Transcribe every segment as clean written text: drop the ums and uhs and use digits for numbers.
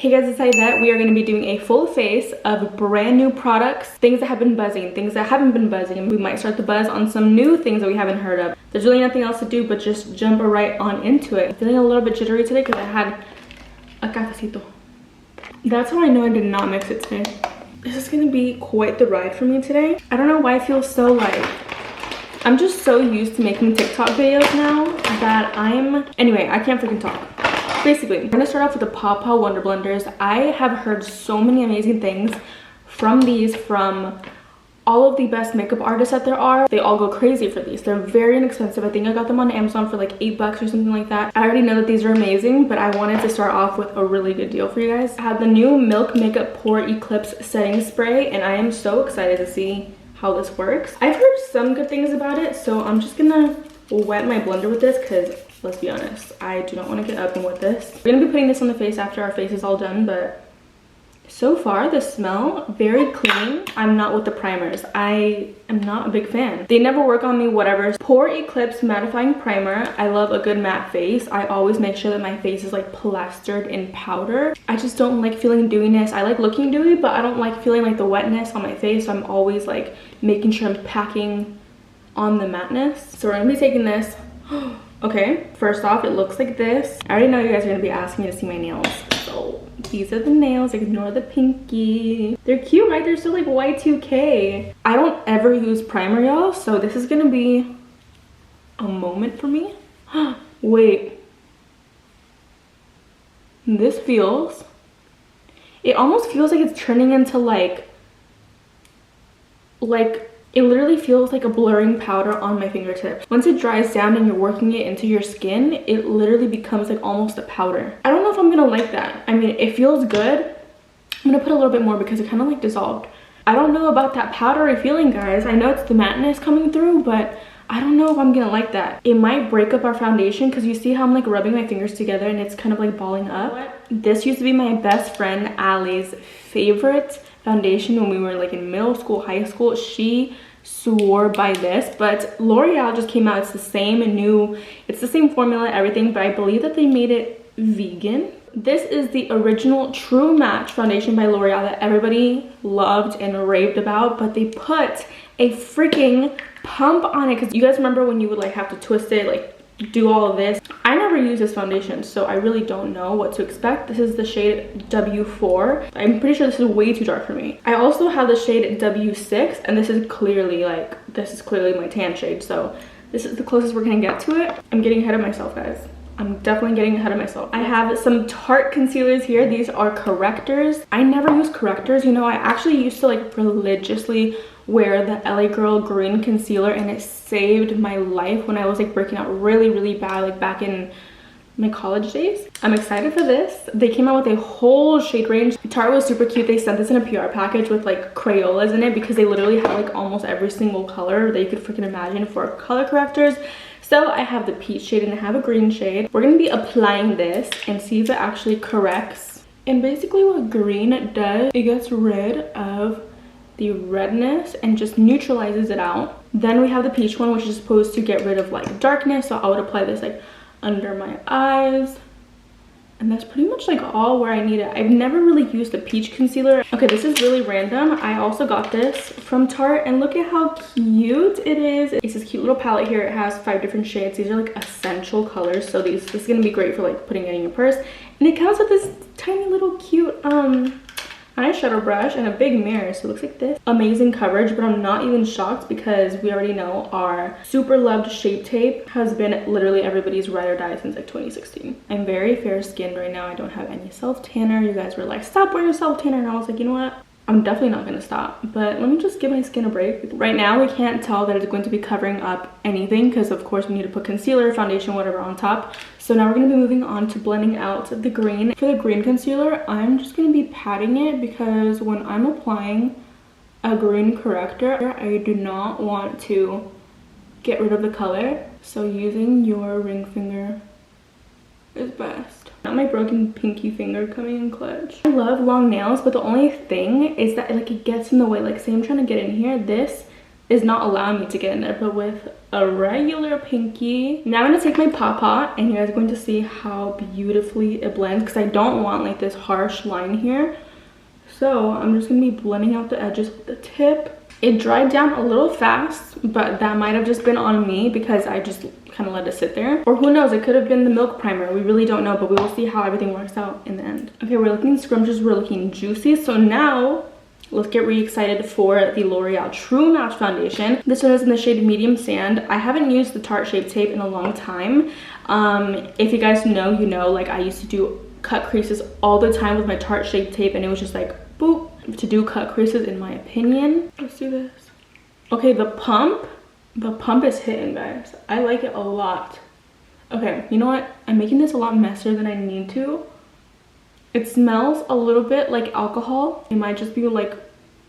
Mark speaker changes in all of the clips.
Speaker 1: Hey guys, it's Aidette. We are going to be doing a full face of brand new products, things that have been buzzing, things that haven't been buzzing, and we might start the buzz on some new things that we haven't heard of. There's really nothing else to do but just jump right on into it. I'm feeling a little bit jittery today because I had a cafecito. That's how I know I did not mix it today. This is going to be quite the ride for me today. I don't know why I feel so like I'm just so used to making TikTok videos now that anyway, I can't freaking talk. Basically, I'm gonna start off with the Paw Paw Wonder Blenders. I have heard so many amazing things from these, from all of the best makeup artists that there are. They all go crazy for these. They're very inexpensive. I think I got them on Amazon for like $8 or something like that. I already know that these are amazing, but I wanted to start off with a really good deal for you guys. I have the new Milk Makeup Pore Eclipse Setting Spray, and I am so excited to see how this works. I've heard some good things about it, so I'm just gonna wet my blender with this because let's be honest, I do not want to get up and wet this. We're gonna be putting this on the face after our face is all done, but so far the smell very clean. I'm not with the primers. I am not a big fan. They never work on me, whatever. Pore Eclipse Mattifying Primer. I love a good matte face. I always make sure that my face is like plastered in powder. I just don't like feeling dewiness. I like looking dewy, but I don't like feeling like the wetness on my face, so I'm always like making sure I'm packing on the matteness. So we're gonna be taking this. Okay, first off, it looks like this. I already know you guys are gonna be asking me to see my nails, so these are the nails. Ignore the pinky. They're cute, right? They're so like Y2K. I don't ever use primer, y'all, so this is gonna be a moment for me. Wait, this feels, it almost feels like it's turning into like it literally feels like a blurring powder on my fingertips. Once it dries down and you're working it into your skin, it literally becomes like almost a powder. I don't know if I'm gonna like that. I mean, it feels good. I'm gonna put a little bit more because it kind of like dissolved. I don't know about that powdery feeling, guys. I know it's the matteness coming through, but I don't know if I'm gonna like that. It might break up our foundation because you see how I'm like rubbing my fingers together and it's kind of like balling up. This used to be my best friend Allie's favorite foundation when we were like in middle school, high school. She swore by this, but L'Oreal just came out. It's the same and new, it's the same formula, everything, but I believe that they made it vegan. This is the original True Match foundation by L'Oreal that everybody loved and raved about, but they put a freaking pump on it because you guys remember when you would like have to twist it, like do all of this. I never use this foundation, so I really don't know what to expect. This is the shade W4. I'm pretty sure this is way too dark for me. I also have the shade W6, and this is clearly my tan shade, so this is the closest we're gonna get to it. I'm getting ahead of myself, guys. I'm definitely getting ahead of myself. I have some Tarte concealers here. These are correctors. I never use correctors. You know, I actually used to like religiously wear the LA Girl green concealer, and it saved my life when I was like breaking out really bad, like back in my college days. I'm excited for this. They came out with a whole shade range. Tarte was super cute. They sent this in a PR package with like Crayolas in it because they literally had like almost every single color that you could freaking imagine for color correctors. So I have the peach shade and I have a green shade. We're gonna be applying this and see if it actually corrects. And basically what green does, it gets rid of the redness and just neutralizes it out. Then we have the peach one, which is supposed to get rid of like darkness, so I would apply this like under my eyes, and that's pretty much like all where I need it. I've never really used the peach concealer. Okay, this is really random. I also got this from Tarte, and look at how cute it is. It's this cute little palette here. It has 5 different shades. These are like essential colors, so this is gonna be great for like putting it in your purse. And it comes with this tiny little cute eyeshadow brush and a big mirror, so it looks like this. Amazing coverage, but I'm not even shocked because we already know our super loved Shape Tape has been literally everybody's ride or die since like 2016. I'm very fair skinned right now. I don't have any self tanner. You guys were like, stop wearing self tanner, and I was like, you know what, I'm definitely not gonna stop, but let me just give my skin a break. Right now we can't tell that it's going to be covering up anything because of course we need to put concealer, foundation, whatever on top. So now we're going to be moving on to blending out the green. For the green concealer, I'm just going to be patting it because when I'm applying a green corrector, I do not want to get rid of the color. So using your ring finger is best. Not my broken pinky finger coming in clutch. I love long nails, but the only thing is that like it gets in the way. Like say I'm trying to get in here, this is not allowing me to get in there, but with a regular pinky. Now I'm gonna take my Pawpaw and you guys are going to see how beautifully it blends, because I don't want like this harsh line here. So I'm just gonna be blending out the edges with the tip. It dried down a little fast, but that might have just been on me because I just kind of let it sit there. Or who knows, it could have been the milk primer. We really don't know, but we will see how everything works out in the end. Okay, we're looking scrumptious, we're looking juicy. So now let's get really excited for the L'Oreal True Match foundation. This one is in the shade Medium Sand. I haven't used the Tarte Shape Tape in a long time. If you guys know, you know, like I used to do cut creases all the time with my Tarte Shape Tape, and it was just like boop to do cut creases, in my opinion. Let's do this. Okay, the pump is hitting, guys. I like it a lot. Okay, you know what? I'm making this a lot messier than I need to. It smells a little bit like alcohol. It might just be like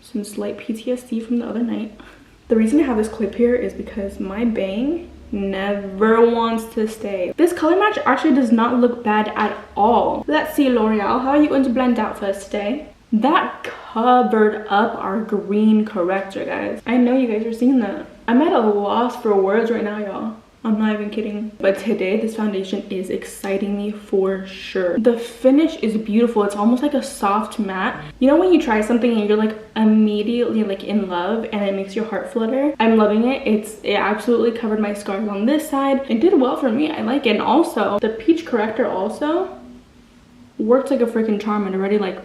Speaker 1: some slight PTSD from the other night. The reason I have this clip here is because my bang never wants to stay. This color match actually does not look bad at all. Let's see, L'Oreal, how are you going to blend out for us today? That covered up our green corrector, guys. I know you guys are seeing that. I'm at a loss for words right now, y'all. I'm not even kidding. But today, this foundation is exciting me for sure. The finish is beautiful. It's almost like a soft matte. You know when you try something and you're like immediately like in love and it makes your heart flutter? I'm loving it. It absolutely covered my scars on this side. It did well for me. I like it. And also, the peach corrector also worked like a freaking charm and already like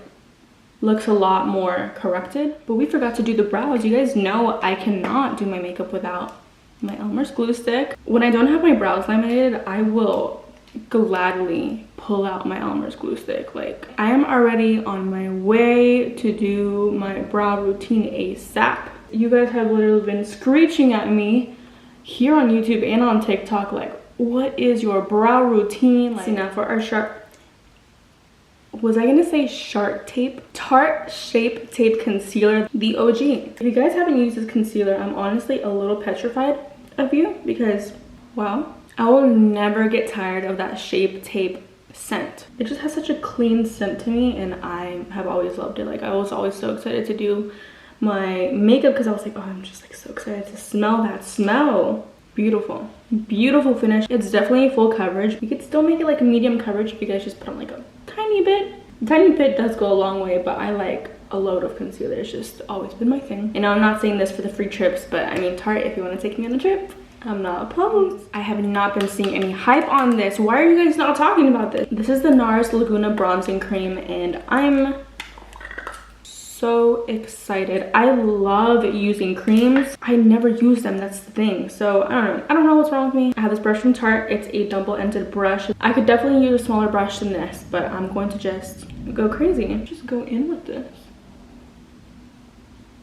Speaker 1: looks a lot more corrected. But we forgot to do the brows. You guys know I cannot do my makeup without my Elmer's glue stick. When I don't have my brows laminated, I will gladly pull out my Elmer's glue stick. Like, I am already on my way to do my brow routine ASAP. You guys have literally been screeching at me here on YouTube and on TikTok like, what is your brow routine? Like, see, now for our sharp, was I gonna say Shark Tape? Tarte Shape Tape Concealer, the OG. If you guys haven't used this concealer, I'm honestly a little petrified of you because, wow, I will never get tired of that Shape Tape scent. It just has such a clean scent to me, and I have always loved it. Like, I was always so excited to do my makeup because I was like, oh, I'm just like so excited to smell that smell. Beautiful, beautiful finish. It's definitely full coverage. You could still make it like a medium coverage if you guys just put on like a tiny bit. A tiny bit does go a long way, but I like a load of concealer. It's just always been my thing. And I'm not saying this for the free trips, but I mean, Tarte, if you want to take me on a trip, I'm not opposed. I have not been seeing any hype on this. Why are you guys not talking about this? This is the NARS Laguna Bronzing Cream, and I'm so excited. I love using creams. I never use them, that's the thing. So I don't know what's wrong with me. I have this brush from Tarte. It's a double-ended brush. I could definitely use a smaller brush than this, but I'm going to just go crazy and just go in with this.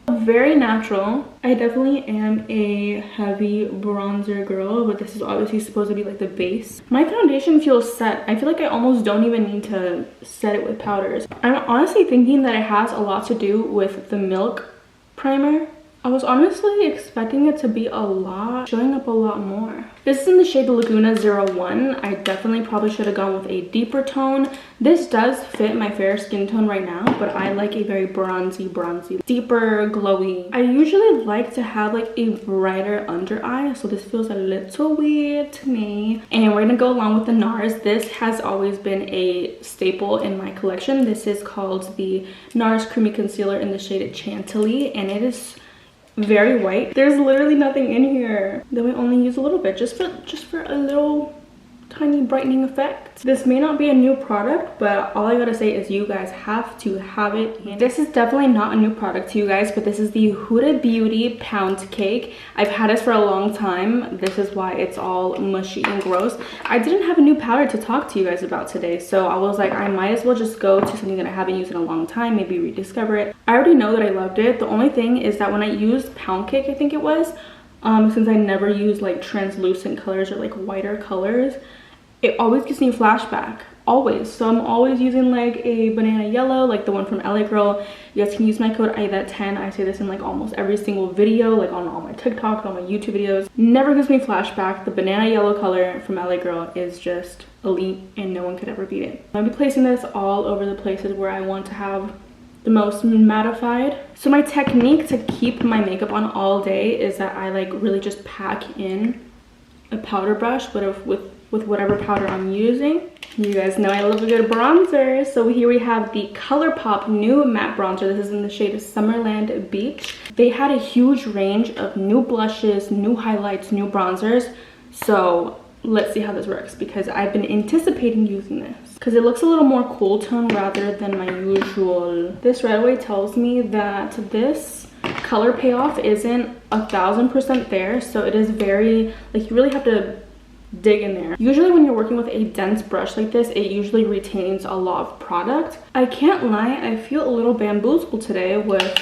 Speaker 1: Very natural. I definitely am a heavy bronzer girl, but this is obviously supposed to be like the base. My foundation feels set. I feel like I almost don't even need to set it with powders. I'm honestly thinking that it has a lot to do with the milk primer. I was honestly expecting it to be a lot, showing up a lot more. This is in the shade Laguna 01. I definitely probably should have gone with a deeper tone. This does fit my fair skin tone right now, but I like a very bronzy, deeper, glowy. I usually like to have like a brighter under eye, so this feels a little weird to me. And we're gonna go along with the NARS. This has always been a staple in my collection. This is called the NARS Creamy Concealer in the shade Chantilly, and it is very white. There's literally nothing in here. Then we only use a little bit just for a little tiny brightening effect. This may not be a new product, but all I gotta say is you guys have to have it. This is definitely not a new product to you guys, but this is the Huda Beauty Pound Cake. I've had this for a long time. This is why it's all mushy and gross. I didn't have a new powder to talk to you guys about today, so I was like, I might as well just go to something that I haven't used in a long time, maybe rediscover it. I already know that I loved it. The only thing is that when I used Pound Cake, I think it was, since I never use like translucent colors or like whiter colors, it always gives me a flashback, always. So I'm always using like a banana yellow, like the one from LA Girl. You guys can use my code Aidette10. I say this in like almost every single video, like on all my TikToks, on my YouTube videos. Never gives me flashback. The banana yellow color from LA Girl is just elite and no one could ever beat it. I'll be placing this all over the places where I want to have the most mattified. So my technique to keep my makeup on all day is that I like really just pack in a powder brush with whatever powder I'm using. You guys know I love a good bronzer. So here we have the Colourpop new matte bronzer. This is in the shade Summerland Beach. They had a huge range of new blushes, new highlights, new bronzers. So let's see how this works, because I've been anticipating using this because it looks a little more cool tone rather than my usual. This right away tells me that this color payoff isn't 1000% there, so it is very, like, you really have to dig in there. Usually when you're working with a dense brush like this, it usually retains a lot of product. I can't lie, I feel a little bamboozled today with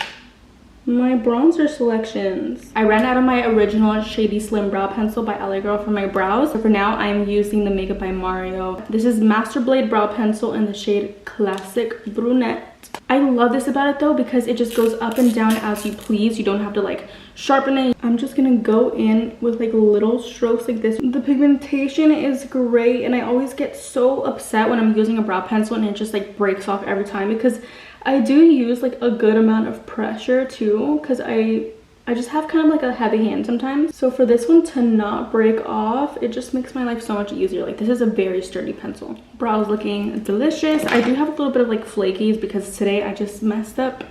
Speaker 1: my bronzer selections. I ran out of my original Shady Slim Brow Pencil by LA Girl for my brows. So for now, I'm using the Makeup by Mario. This is Master Blade Brow Pencil in the shade Classic Brunette. I love this about it though, because it just goes up and down as you please. You don't have to like sharpen it. I'm just gonna go in with like little strokes like this. The pigmentation is great, and I always get so upset when I'm using a brow pencil and it just like breaks off every time, because I do use like a good amount of pressure too, because I just have kind of like a heavy hand sometimes. So for this one to not break off, it just makes my life so much easier. Like, this is a very sturdy pencil. Brows looking delicious. I do have a little bit of like flakies because today I just messed up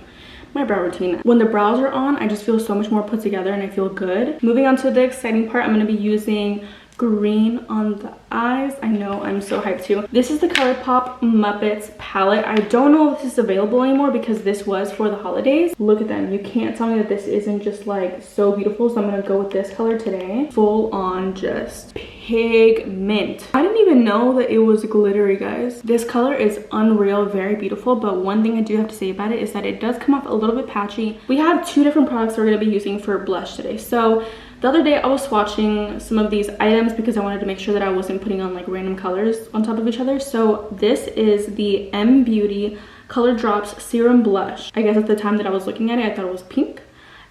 Speaker 1: my brow routine. When the brows are on, I just feel so much more put together and I feel good. Moving on to the exciting part, I'm going to be using green on the eyes. I know, I'm so hyped too. This is the Colourpop Muppets palette. I don't know if this is available anymore because this was for the holidays. Look at them. You can't tell me that this isn't just like so beautiful. So I'm gonna go with this color today. Full on just pigment. I didn't even know that it was glittery, guys. This color is unreal, very beautiful. But one thing I do have to say about it is that it does come off a little bit patchy. We have two different products we're gonna be using for blush today. So the other day I was swatching some of these items because I wanted to make sure that I wasn't putting on like random colors on top of each other. So this is the M Beauty Color Drops Serum Blush. I guess at the time that I was looking at it, I thought it was pink.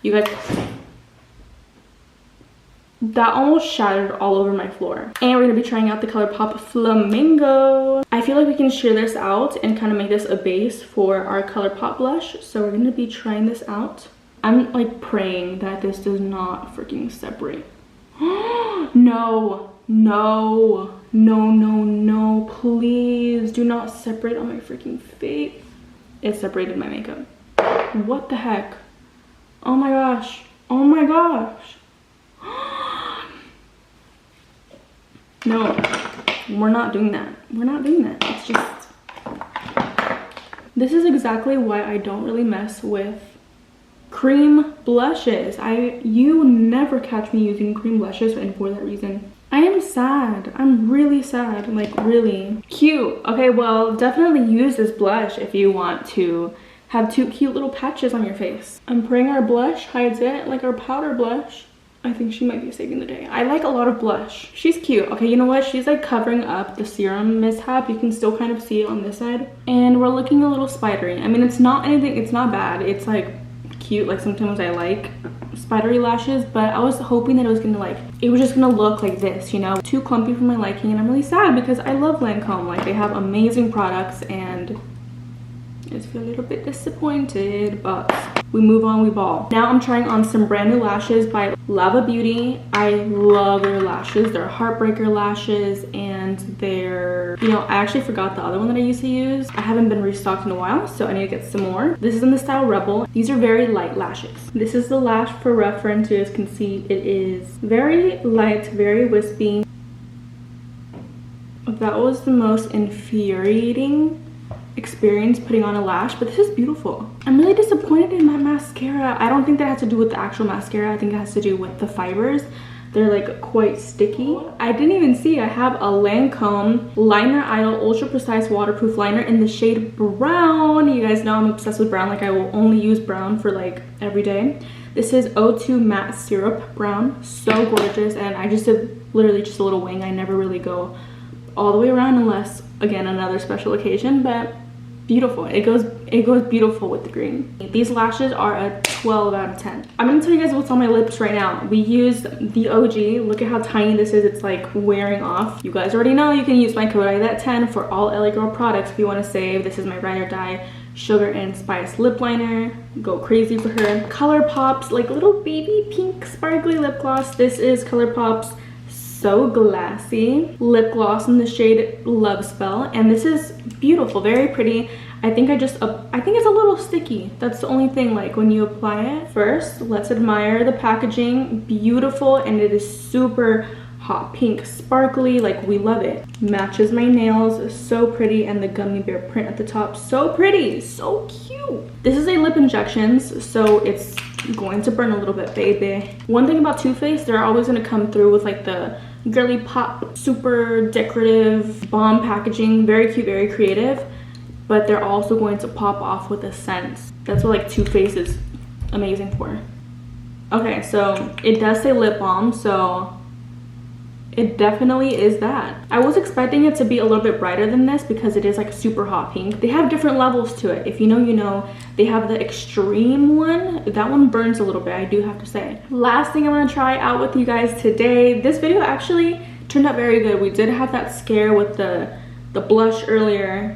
Speaker 1: You guys, that almost shattered all over my floor. And we're gonna be trying out the Colourpop Flamingo. I feel like we can sheer this out and kind of make this a base for our Colourpop blush. So we're gonna be trying this out. I'm like praying that this does not freaking separate. No, no, no, no, no, please do not separate on my freaking face. It separated my makeup. What the heck? Oh my gosh. Oh my gosh. No, we're not doing that. We're not doing that. It's just, this is exactly why I don't really mess with cream blushes. You never catch me using cream blushes, and for that reason I am sad. I'm really sad, like really. Cute. Okay, well, definitely use this blush if you want to have two cute little patches on your face. I'm praying our blush hides it, like our powder blush. I think she might be saving the day. I like a lot of blush. She's cute. Okay, you know what? She's like covering up the serum mishap. You can still kind of see it on this side. And we're looking a little spidery. I mean, it's not anything, it's not bad. It's like cute. Like sometimes I like spidery lashes, but I was hoping that it was gonna like, it was just gonna look like this, you know? Too clumpy for my liking, and I'm really sad because I love Lancome. Like, they have amazing products, and I just feel a little bit disappointed, but we move on, we ball. Now I'm trying on some brand new lashes by Lava Beauty. I love their lashes. They're Heartbreaker lashes, and they're, you know, I actually forgot the other one that I used to use. I haven't been restocked in a while, so I need to get some more. This is in the style Rebel. These are very light lashes. This is the lash for reference. You guys can see it is very light, very wispy. That was the most infuriating experience putting on a lash, but this is beautiful. I'm really disappointed in my mascara. I don't think that has to do with the actual mascara. I think it has to do with the fibers. They're like quite sticky. I didn't even see I have a Lancome Liner Idol Ultra Precise Waterproof Liner in the shade Brown. You guys know I'm obsessed with brown. Like, I will only use brown for like every day. This is O2 Matte Syrup Brown. So gorgeous, and I just did literally just a little wing. I never really go all the way around unless, again, another special occasion, but beautiful. It goes beautiful with the green. These lashes are a 12 out of 10. I'm gonna tell you guys what's on my lips right now. We used the OG. Look at how tiny this is. It's like wearing off. You guys already know you can use my code Aidette10 for all LA Girl products if you want to save. This is my ride or die Sugar and Spice lip liner. Go crazy for her. Colourpop's like little baby pink sparkly lip gloss. This is Colourpop's So Glassy lip gloss in the shade Love Spell, and this is beautiful, very pretty. I think it's a little sticky. That's the only thing, like when you apply it. First, let's admire the packaging. Beautiful, and it is super hot pink, sparkly, like we love it. Matches my nails, so pretty, and the gummy bear print at the top, so pretty, so cute. This is a lip injections, so it's going to burn a little bit, baby. One thing about Too Faced, they're always gonna come through with like the girly pop, super decorative, bomb packaging, very cute, very creative, but they're also going to pop off with a scent. That's what like Too Faced is amazing for. Okay, so it does say lip balm, so it definitely is that. I was expecting it to be a little bit brighter than this because it is like super hot pink. They have different levels to it. If you know, you know. They have the extreme one. That one burns a little bit, I do have to say. Last thing I'm gonna try out with you guys today. This video actually turned out very good. We did have that scare with the blush earlier.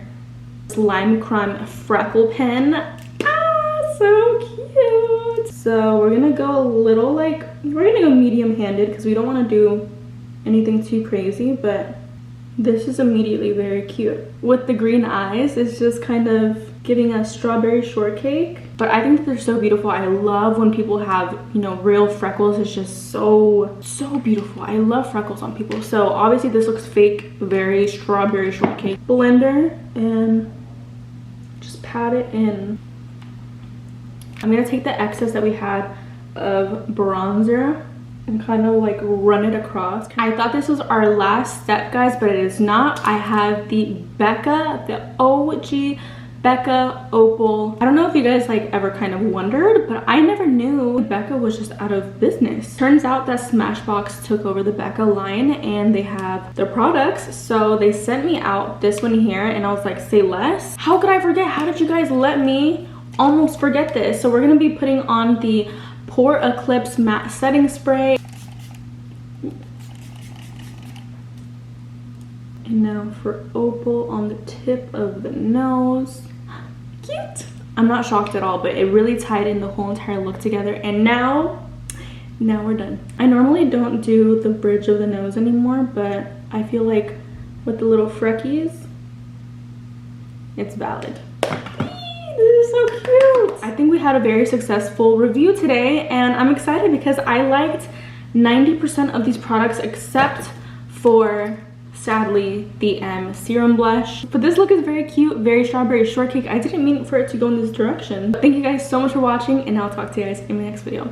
Speaker 1: Lime Crime Freckle Pen. Ah, so cute. So we're gonna go a little like, we're gonna go medium handed because we don't wanna do anything too crazy, but this is immediately very cute. With the green eyes, it's just kind of giving a strawberry shortcake, but I think they're so beautiful. I love when people have, you know, real freckles. It's just so beautiful. I love freckles on people. So obviously this looks fake, very strawberry shortcake. Blender and just pat it in. I'm gonna take the excess that we had of bronzer and kind of like run it across. I thought this was our last step, guys, but it is not. I have the Becca, the OG Becca Opal. I don't know if you guys like ever kind of wondered, but I never knew Becca was just out of business. Turns out that Smashbox took over the Becca line and they have their products. So they sent me out this one here and I was like, say less. How could I forget? How did you guys let me almost forget this? So we're gonna be putting on the Pore Eclipse Matte Setting Spray. And now for Opal on the tip of the nose. Cute. I'm not shocked at all, but it really tied in the whole entire look together. And now we're done. I normally don't do the bridge of the nose anymore, but I feel like with the little freckies, it's valid. This is so cute. I think we had a very successful review today, and I'm excited because I liked 90% of these products except for, sadly, the serum blush. But this look is very cute, very strawberry shortcake. I didn't mean for it to go in this direction. Thank you guys so much for watching, and I'll talk to you guys in my next video.